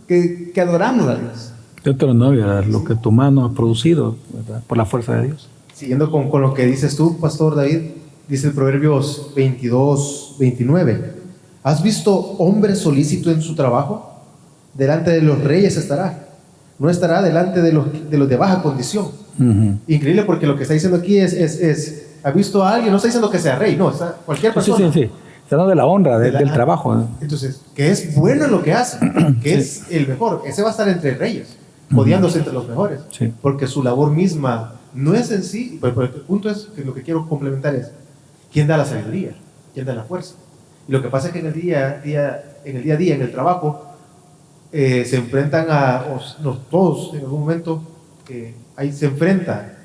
que adoramos a Dios. Deuteronomio, ¿verdad? Lo que tu mano ha producido, ¿verdad? Por la fuerza de Dios. Siguiendo con lo que dices tú, Pastor David, dice el Proverbios 22:29. ¿Has visto hombre solícito en su trabajo? Delante de los reyes estará. No estará delante de los de baja condición. Increíble, porque lo que está diciendo aquí es ¿ha visto a alguien? No está diciendo que sea rey, no, está cualquier persona. Sí. Está hablando de la honra, del trabajo, ¿no? Entonces, que es bueno en lo que hace, que es el mejor. Ese va a estar entre reyes, odiándose entre los mejores. Sí. Porque su labor misma no es en sí, pero el punto es que lo que quiero complementar es ¿quién da la sabiduría? ¿Quién da la fuerza? Y lo que pasa es que en el día a día, en el trabajo, se enfrentan todos en algún momento, ahí se enfrenta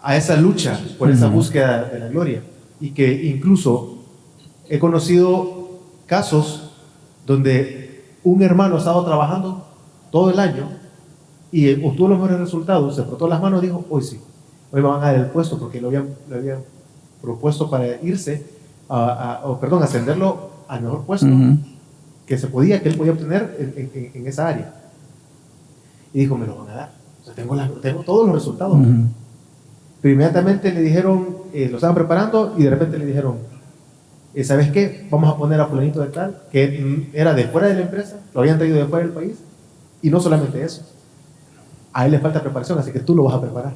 a esa lucha por esa búsqueda de la gloria. Y que incluso he conocido casos donde un hermano ha estado trabajando todo el año y obtuvo los mejores resultados, se frotó las manos y dijo, hoy sí, hoy me van a dar el puesto, porque le habían propuesto para irse, ascenderlo al mejor puesto que él podía obtener en esa área. Y dijo, me lo van a dar. O sea, tengo todos los resultados. Pero inmediatamente le dijeron, lo estaban preparando y de repente le dijeron, ¿sabes qué? Vamos a poner a fulanito de tal, que era de fuera de la empresa, lo habían traído de fuera del país, y no solamente eso, a él le falta preparación, así que tú lo vas a preparar.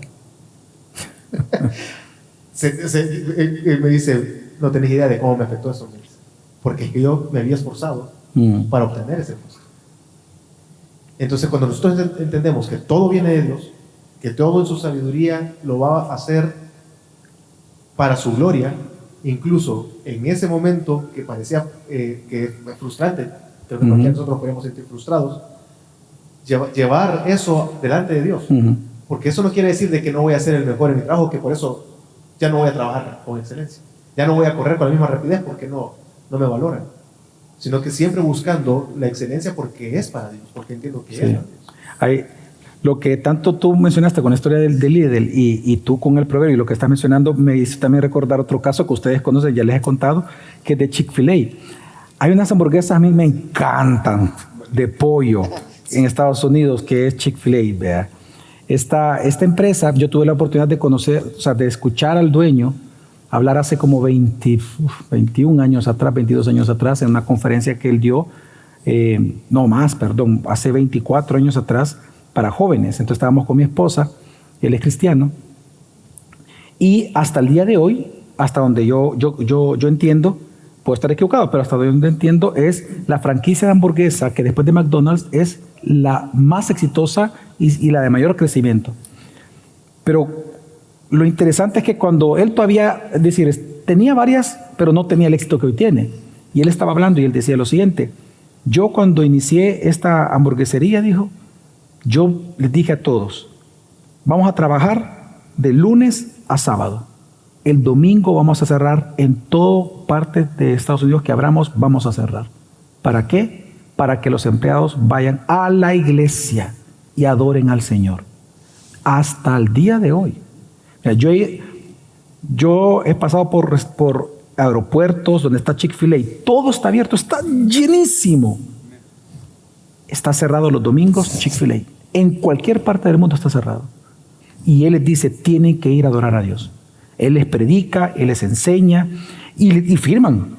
Él me dice, no tenés idea de cómo me afectó eso, me dice, porque es que yo me había esforzado para obtener ese puesto. Entonces, cuando nosotros entendemos que todo viene de Dios, que todo en su sabiduría lo va a hacer para su gloria, incluso en ese momento que parecía que es frustrante, creo que nosotros podemos sentir frustrados, llevar eso delante de Dios, porque eso no quiere decir de que no voy a ser el mejor en mi trabajo, que por eso ya no voy a trabajar con excelencia, ya no voy a correr con la misma rapidez porque no me valoran, sino que siempre buscando la excelencia porque es para Dios, porque entiendo que es para Dios. Lo que tanto tú mencionaste con la historia del Lidl y tú con el proverbio y lo que estás mencionando me hizo también recordar otro caso que ustedes conocen, ya les he contado, que es de Chick-fil-A. Hay unas hamburguesas a mí me encantan de pollo en Estados Unidos, que es Chick-fil-A, vea. Esta empresa, yo tuve la oportunidad de conocer, o sea, de escuchar al dueño hablar hace como 21 años atrás, 22 años atrás, en una conferencia que él dio, hace 24 años atrás, para jóvenes. Entonces estábamos con mi esposa, él es cristiano, y hasta el día de hoy, hasta donde yo entiendo, puedo estar equivocado, pero hasta donde entiendo es la franquicia de hamburguesa que después de McDonald's es la más exitosa y la de mayor crecimiento. Pero lo interesante es que cuando él todavía, es decir, tenía varias, pero no tenía el éxito que hoy tiene. Y él estaba hablando y él decía lo siguiente: yo cuando inicié esta hamburguesería, dijo, yo les dije a todos, vamos a trabajar de lunes a sábado. El domingo vamos a cerrar en toda parte de Estados Unidos que abramos, vamos a cerrar. ¿Para qué? Para que los empleados vayan a la iglesia y adoren al Señor. Hasta el día de hoy. Yo he pasado por aeropuertos donde está Chick-fil-A, todo está abierto, está llenísimo. Está cerrado los domingos, Chick-fil-A. En cualquier parte del mundo está cerrado. Y Él les dice, tienen que ir a adorar a Dios. Él les predica, Él les enseña y firman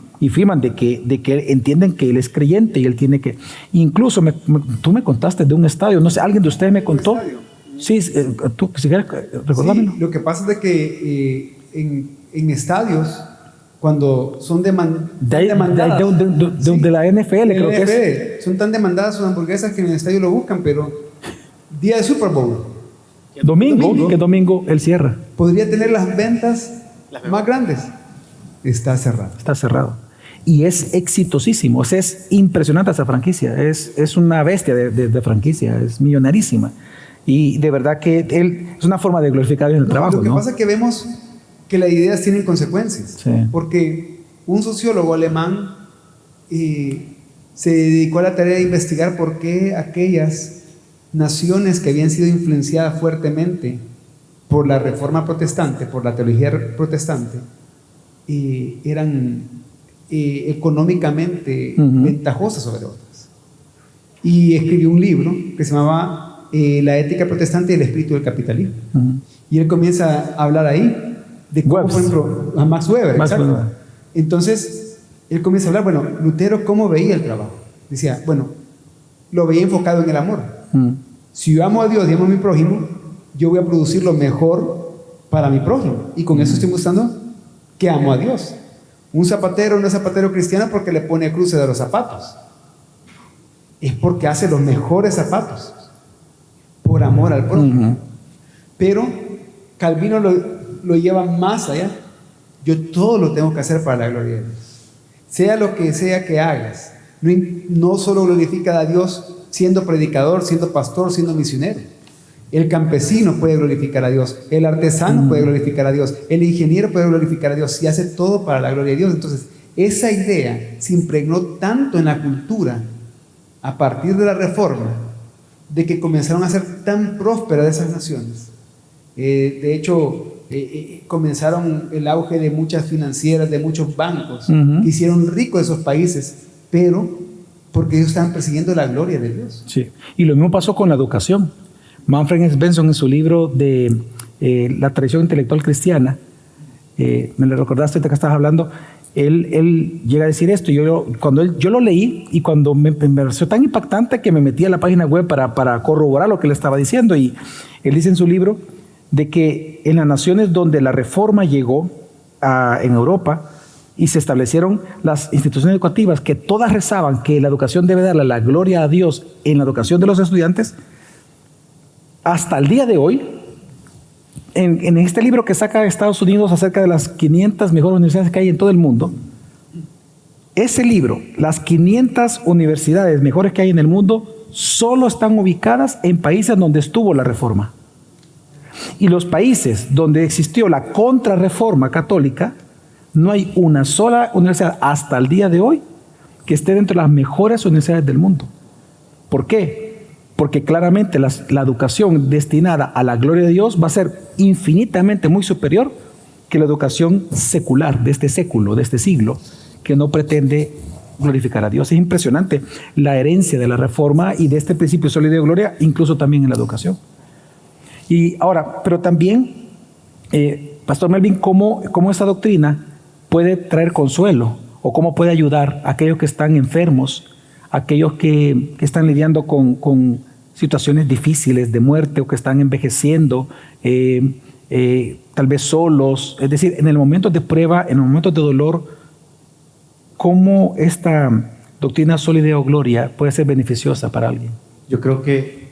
de que entienden que Él es creyente y Él tiene que... Incluso tú me contaste de un estadio, no sé, alguien de ustedes me contó. Sí, tú, si quieres recordármelo. Sí, lo que pasa es de que en estadios, cuando son demandadas de la NFL, creo que es. Son tan demandadas sus hamburguesas que en el estadio lo buscan, pero día de Super Bowl, domingo él cierra. Podría tener las ventas más grandes. Está cerrado. Está cerrado. Y es exitosísimo. Es impresionante esa franquicia. Es una bestia de franquicia. Es millonarísima. Y de verdad que él es una forma de glorificar en el trabajo. Lo que pasa es que vemos que las ideas tienen consecuencias. Sí. Porque un sociólogo alemán se dedicó a la tarea de investigar por qué aquellas naciones que habían sido influenciadas fuertemente por la reforma protestante, por la teología protestante, eran económicamente ventajosas sobre otras. Y escribió un libro que se llamaba La ética protestante y el espíritu del capitalismo. Y él comienza a hablar ahí de cómo, por ejemplo, a Max Weber. Entonces, él comienza a hablar, bueno, Lutero, ¿cómo veía el trabajo? Decía, bueno, lo veía enfocado en el amor. Si yo amo a Dios y amo a mi prójimo, yo voy a producir lo mejor para mi prójimo. Y con eso estoy mostrando que amo a Dios. Un zapatero no es zapatero cristiano porque le pone cruces de los zapatos. Es porque hace los mejores zapatos por amor al prójimo. Pero Calvino lo lleva más allá. Yo todo lo tengo que hacer para la gloria de Dios. Sea lo que sea que hagas. No solo glorifica a Dios siendo predicador, siendo pastor, siendo misionero. El campesino puede glorificar a Dios. El artesano puede glorificar a Dios. El ingeniero puede glorificar a Dios. Y hace todo para la gloria de Dios. Entonces, esa idea se impregnó tanto en la cultura a partir de la Reforma, de que comenzaron a ser tan prósperas esas naciones. De hecho, comenzaron el auge de muchas financieras, de muchos bancos, que hicieron ricos esos países, pero porque ellos estaban persiguiendo la gloria de Dios. Sí. Y lo mismo pasó con la educación. Manfred S. Benson, en su libro de la tradición intelectual cristiana, me lo recordaste ahorita que estabas hablando, él llega a decir esto. Yo lo leí, y cuando me pareció tan impactante que me metí a la página web para corroborar lo que él estaba diciendo. Y él dice en su libro de que en las naciones donde la reforma llegó en Europa y se establecieron las instituciones educativas, que todas rezaban que la educación debe darle la gloria a Dios en la educación de los estudiantes, hasta el día de hoy, en este libro que saca Estados Unidos acerca de las 500 mejores universidades que hay en todo el mundo, ese libro, las 500 universidades mejores que hay en el mundo, solo están ubicadas en países donde estuvo la reforma. Y los países donde existió la contrarreforma católica, no hay una sola universidad hasta el día de hoy que esté dentro de las mejores universidades del mundo. ¿Por qué? Porque claramente la educación destinada a la gloria de Dios va a ser infinitamente muy superior que la educación secular de este século, de este siglo, que no pretende glorificar a Dios. Es impresionante la herencia de la reforma y de este principio sólido de gloria, incluso también en la educación. Y ahora, pero también, Pastor Melvin, ¿cómo esta doctrina puede traer consuelo, o cómo puede ayudar a aquellos que están enfermos, a aquellos que están lidiando con situaciones difíciles de muerte, o que están envejeciendo, tal vez solos? Es decir, en el momento de prueba, en los momentos de dolor, ¿cómo esta doctrina sólida o gloria puede ser beneficiosa para alguien? Yo creo que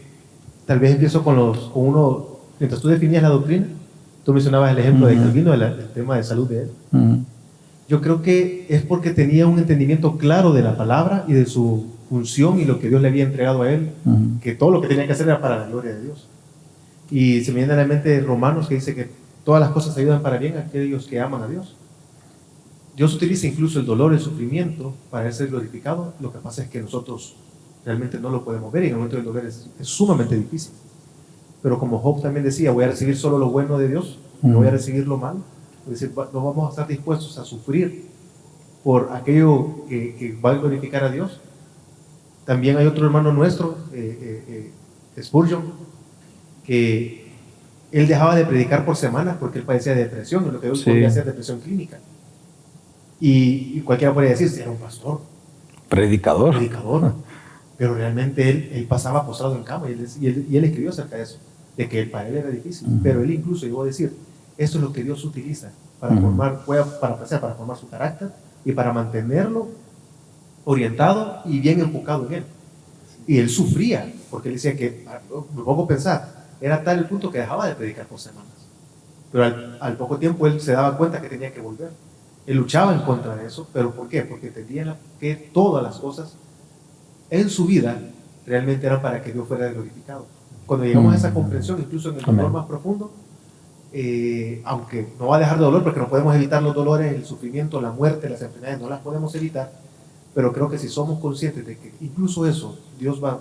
tal vez empiezo con uno, mientras tú definías la doctrina, tú mencionabas el ejemplo de Calvino, el tema de salud de él. Yo creo que es porque tenía un entendimiento claro de la palabra y de su función y lo que Dios le había entregado a él, que todo lo que tenía que hacer era para la gloria de Dios. Y se me viene a la mente Romanos, que dice que todas las cosas ayudan para bien a aquellos que aman a Dios. Dios utiliza incluso el dolor, el sufrimiento para ser glorificado. Lo que pasa es que nosotros realmente no lo podemos ver, y en el momento del dolor es sumamente difícil. Pero como Job también decía, voy a recibir solo lo bueno de Dios, no voy a recibir lo malo. Es decir, no vamos a estar dispuestos a sufrir por aquello que va a glorificar a Dios. También hay otro hermano nuestro, Spurgeon, que él dejaba de predicar por semanas porque él padecía de depresión, lo que hoy podría ser depresión clínica. Y cualquiera podría decir, era un pastor, predicador. Pero realmente él pasaba postrado en cama, y él escribió acerca de eso, de que para él era difícil. Pero él incluso llegó a decir, esto es lo que Dios utiliza para formar su carácter y para mantenerlo orientado y bien enfocado en él. Y él sufría, porque él decía que, me pongo a pensar, era tal el punto que dejaba de predicar por semanas. Pero al poco tiempo él se daba cuenta que tenía que volver. Él luchaba en contra de eso, pero ¿por qué? Porque entendía que todas las cosas en su vida realmente eran para que Dios fuera glorificado. Cuando llegamos a esa comprensión, incluso en el dolor más profundo, aunque no va a dejar de dolor, porque no podemos evitar los dolores, el sufrimiento, la muerte, las enfermedades, no las podemos evitar, pero creo que si somos conscientes de que incluso eso Dios lo va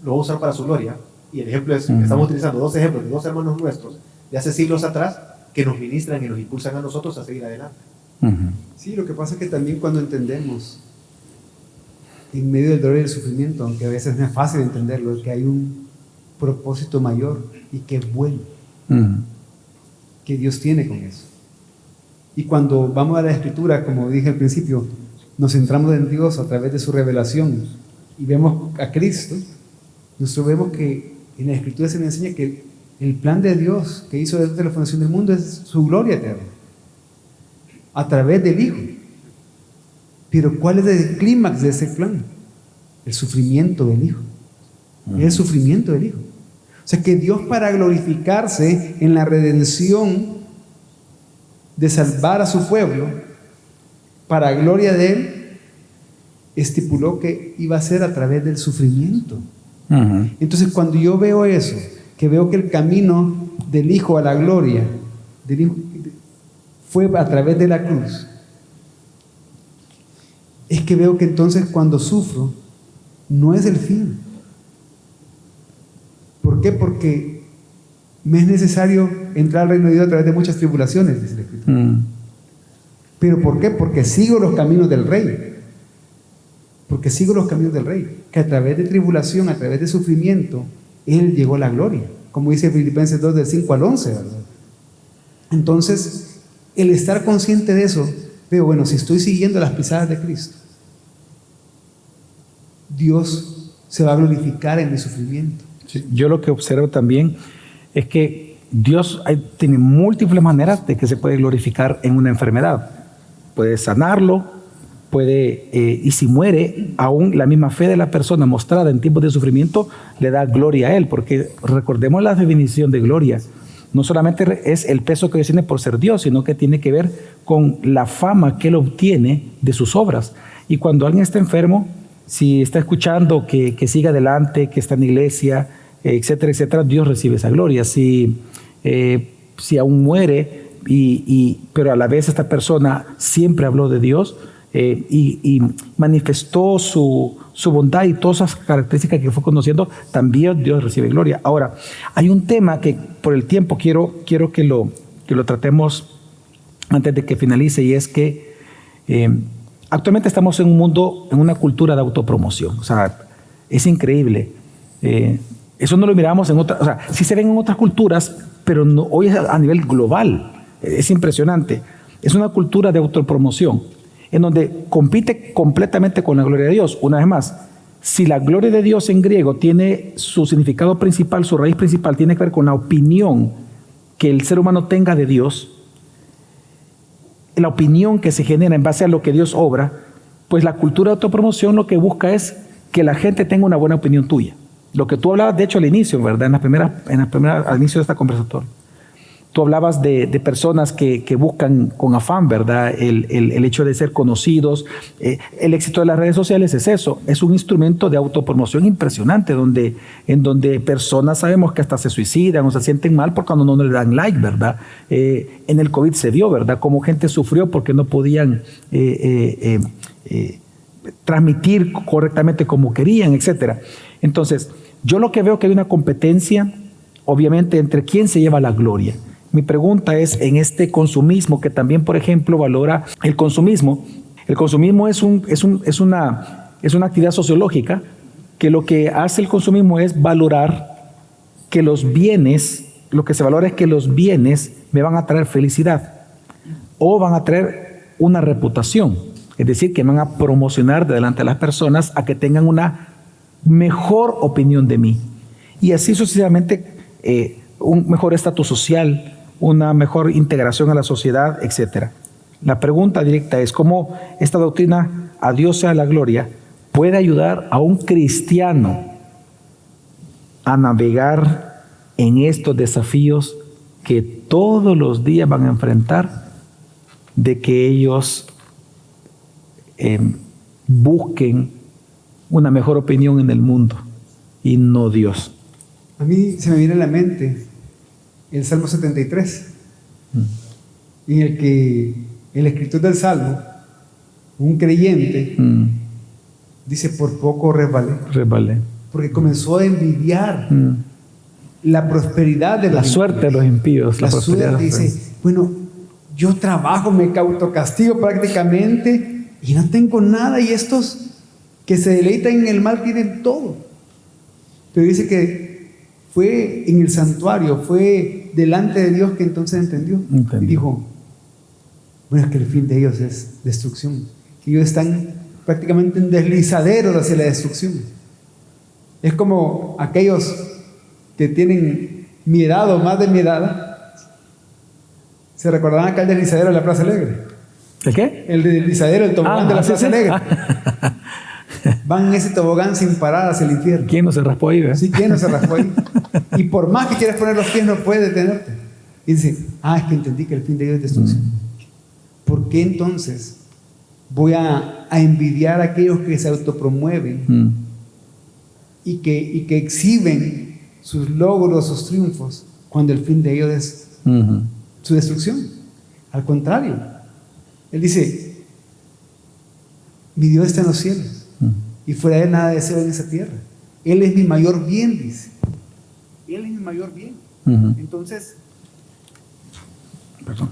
a usar para su gloria, y el ejemplo es que estamos utilizando dos ejemplos de dos hermanos nuestros de hace siglos atrás que nos ministran y nos impulsan a nosotros a seguir adelante. Sí, lo que pasa es que también cuando entendemos en medio del dolor y del sufrimiento, aunque a veces no es fácil entenderlo, que hay un propósito mayor y que es bueno, que Dios tiene con eso. Y cuando vamos a la Escritura, como dije al principio, nos centramos en Dios a través de su revelación y vemos a Cristo, nosotros vemos que en la Escritura se nos enseña que el plan de Dios que hizo desde la fundación del mundo es su gloria eterna a través del Hijo. Pero ¿cuál es el clímax de ese plan? El sufrimiento del Hijo. El sufrimiento del Hijo. O sea que Dios, para glorificarse en la redención de salvar a su pueblo, para gloria de Él, estipuló que iba a ser a través del sufrimiento. Entonces, cuando yo veo eso, que veo que el camino del Hijo a la gloria del Hijo fue a través de la cruz, es que veo que entonces cuando sufro no es el fin, qué? Porque me es necesario entrar al reino de Dios a través de muchas tribulaciones, dice la Escritura. ¿Pero por qué? Porque sigo los caminos del Rey. Porque sigo los caminos del Rey. Que a través de tribulación, a través de sufrimiento, Él llegó a la gloria. Como dice Filipenses 2, del 5 al 11, ¿verdad? Entonces, el estar consciente de eso, veo, bueno, si estoy siguiendo las pisadas de Cristo, Dios se va a glorificar en mi sufrimiento. Sí, yo lo que observo también es que Dios tiene múltiples maneras de que se puede glorificar en una enfermedad. Puede sanarlo, puede, y si muere, aún la misma fe de la persona mostrada en tiempos de sufrimiento le da gloria a Él, porque recordemos la definición de gloria. No solamente es el peso que Dios tiene por ser Dios, sino que tiene que ver con la fama que Él obtiene de sus obras. Y cuando alguien está enfermo, si está escuchando que siga adelante, que está en la iglesia, etcétera, etcétera, Dios recibe esa gloria. Si aún muere, pero a la vez esta persona siempre habló de Dios y manifestó su bondad y todas esas características que fue conociendo, también Dios recibe gloria. Ahora, hay un tema que por el tiempo quiero que lo tratemos antes de que finalice, y es que actualmente estamos en un mundo, en una cultura de autopromoción. O sea, es increíble. Eso no lo miramos en otras, o sea, sí se ven en otras culturas, pero no, hoy es a nivel global. Es impresionante. Es una cultura de autopromoción, en donde compite completamente con la gloria de Dios. Una vez más, si la gloria de Dios en griego tiene su significado principal, su raíz principal, tiene que ver con la opinión que el ser humano tenga de Dios, la opinión que se genera en base a lo que Dios obra, pues la cultura de autopromoción lo que busca es que la gente tenga una buena opinión tuya. Lo que tú hablabas, de hecho, al inicio, ¿verdad? Al inicio de esta conversación. Tú hablabas de personas que buscan con afán, ¿verdad? El hecho de ser conocidos. El éxito de las redes sociales es eso. Es un instrumento de autopromoción impresionante, en donde personas sabemos que hasta se suicidan o se sienten mal porque cuando no le dan like, ¿verdad? En el COVID se vio, ¿verdad? Cómo gente sufrió porque no podían transmitir correctamente como querían, etc. Entonces, yo lo que veo que hay una competencia, obviamente, entre quién se lleva la gloria. Mi pregunta es, en este consumismo que también, por ejemplo, valora el consumismo es una actividad sociológica que lo que hace el consumismo es valorar que los bienes, lo que se valora es que los bienes me van a traer felicidad o van a traer una reputación, es decir, que van a promocionar delante de las personas a que tengan una mejor opinión de mí y así sucesivamente, un mejor estatus social, una mejor integración a la sociedad, etc. La pregunta directa es cómo esta doctrina, a Dios sea la gloria, puede ayudar a un cristiano a navegar en estos desafíos que todos los días van a enfrentar, de que ellos busquen una mejor opinión en el mundo y no Dios. A mí se me viene a la mente el Salmo 73, en el que el escritor del Salmo, un creyente, dice, por poco resbalé, porque comenzó a envidiar la prosperidad de la suerte de los impíos. La suerte, dice, bueno, yo trabajo, me autocastigo prácticamente y no tengo nada, y estos que se deleitan en el mal tienen todo. Pero dice que fue en el santuario, fue delante de Dios que entonces entendió. Y dijo, bueno, es que el fin de ellos es destrucción. Que ellos están prácticamente en deslizaderos hacia la destrucción. Es como aquellos que tienen mi edad o más de mi edad. ¿Se recordarán acá el deslizadero de la Plaza Alegre? ¿El qué? El deslizadero, el tobogán de la Plaza Alegre. Van en ese tobogán sin parar hacia el infierno. ¿Quién no se raspó ahí? ¿Verdad? Sí, ¿quién no se raspó ahí? Y por más que quieras poner los pies, no puedes detenerte. Y dice, es que entendí que el fin de ellos es destrucción. ¿Por qué entonces voy a envidiar a aquellos que se autopromueven y que exhiben sus logros, sus triunfos, cuando el fin de ellos es su destrucción? Al contrario, él dice, mi Dios está en los cielos y fuera de él nada deseo en esa tierra. Él es mi mayor bien, dice. Él es mi mayor bien. Ujú. Perdón.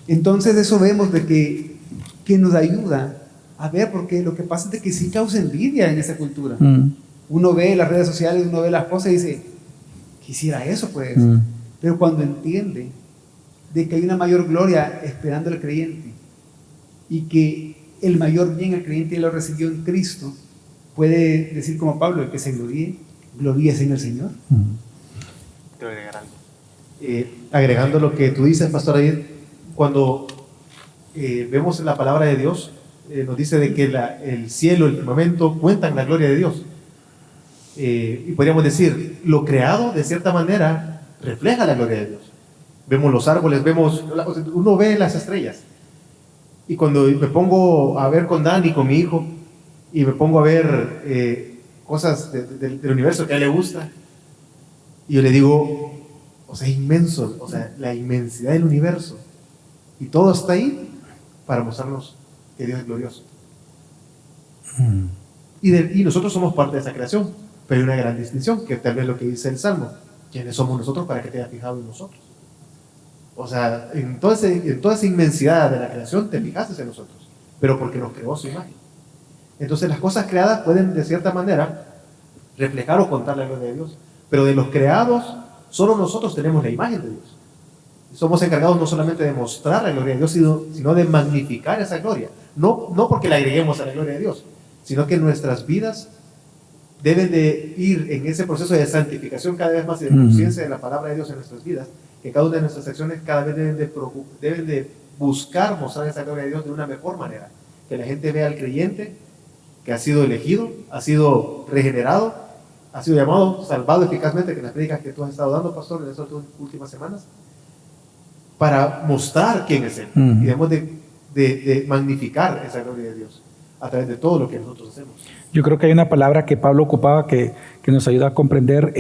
Entonces eso vemos de que nos ayuda a ver, porque lo que pasa es de que sí causa envidia en esa cultura. Uno ve las redes sociales, uno ve las cosas y dice, quisiera eso pues. Pero cuando entiende de que hay una mayor gloria esperando al creyente y que el mayor bien al creyente lo recibió en Cristo, puede decir como Pablo, el que se gloríese en el Señor. Quiero agregar algo. Agregando lo que tú dices, Pastor David, cuando vemos la palabra de Dios, nos dice de que el cielo, el firmamento cuentan la gloria de Dios. Y podríamos decir, lo creado de cierta manera refleja la gloria de Dios. Vemos los árboles, uno ve las estrellas. Y cuando me pongo a ver con Dani, con mi hijo, y me pongo a ver cosas del universo que a él le gusta, y yo le digo, o sea, inmenso, o sea, la inmensidad del universo. Y todo está ahí para mostrarnos que Dios es glorioso. Y nosotros somos parte de esa creación, pero hay una gran distinción, que tal vez lo que dice el Salmo, ¿quiénes somos nosotros para que te hayas fijado en nosotros? O sea, en toda esa inmensidad de la creación te fijaste en nosotros, pero porque nos creó su imagen. Entonces las cosas creadas pueden de cierta manera reflejar o contar la gloria de Dios, pero de los creados solo nosotros tenemos la imagen de Dios. Somos encargados no solamente de mostrar la gloria de Dios, sino de magnificar esa gloria. No porque la agreguemos a la gloria de Dios, sino que nuestras vidas deben de ir en ese proceso de santificación cada vez más y de conciencia de la palabra de Dios en nuestras vidas, que cada una de nuestras acciones cada vez deben de buscar mostrar esa gloria de Dios de una mejor manera. Que la gente vea al creyente que ha sido elegido, ha sido regenerado, ha sido llamado, salvado eficazmente, que las prédicas que tú has estado dando, pastor, en estas últimas semanas, para mostrar quién es Él. Y debemos de magnificar esa gloria de Dios a través de todo lo que nosotros hacemos. Yo creo que hay una palabra que Pablo ocupaba que nos ayuda a comprender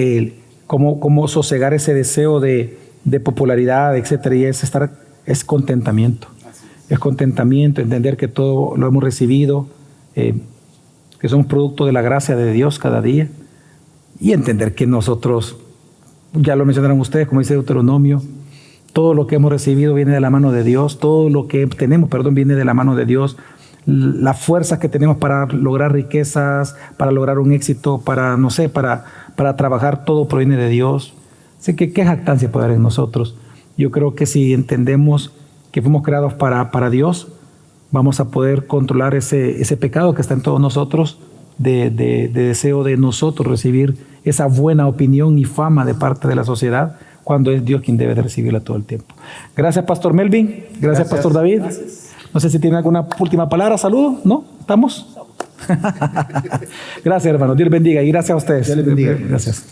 cómo sosegar ese deseo de popularidad, etcétera, y es contentamiento. Es contentamiento, entender que todo lo hemos recibido, que somos producto de la gracia de Dios cada día, y entender que nosotros, ya lo mencionaron ustedes, como dice Deuteronomio, todo lo que hemos recibido viene de la mano de Dios, todo lo que tenemos, viene de la mano de Dios. La fuerza que tenemos para lograr riquezas, para lograr un éxito, para trabajar, todo proviene de Dios. Así que qué jactancia puede haber en nosotros. Yo creo que si entendemos que fuimos creados para Dios, vamos a poder controlar ese pecado que está en todos nosotros, de deseo de nosotros recibir esa buena opinión y fama de parte de la sociedad, cuando es Dios quien debe de recibirla todo el tiempo. Gracias, Pastor Melvin. Gracias. Pastor David. Gracias. No sé si tiene alguna última palabra, saludo, ¿no? ¿Estamos? Gracias, hermano. Dios les bendiga y gracias a ustedes. Dios les bendiga. Gracias.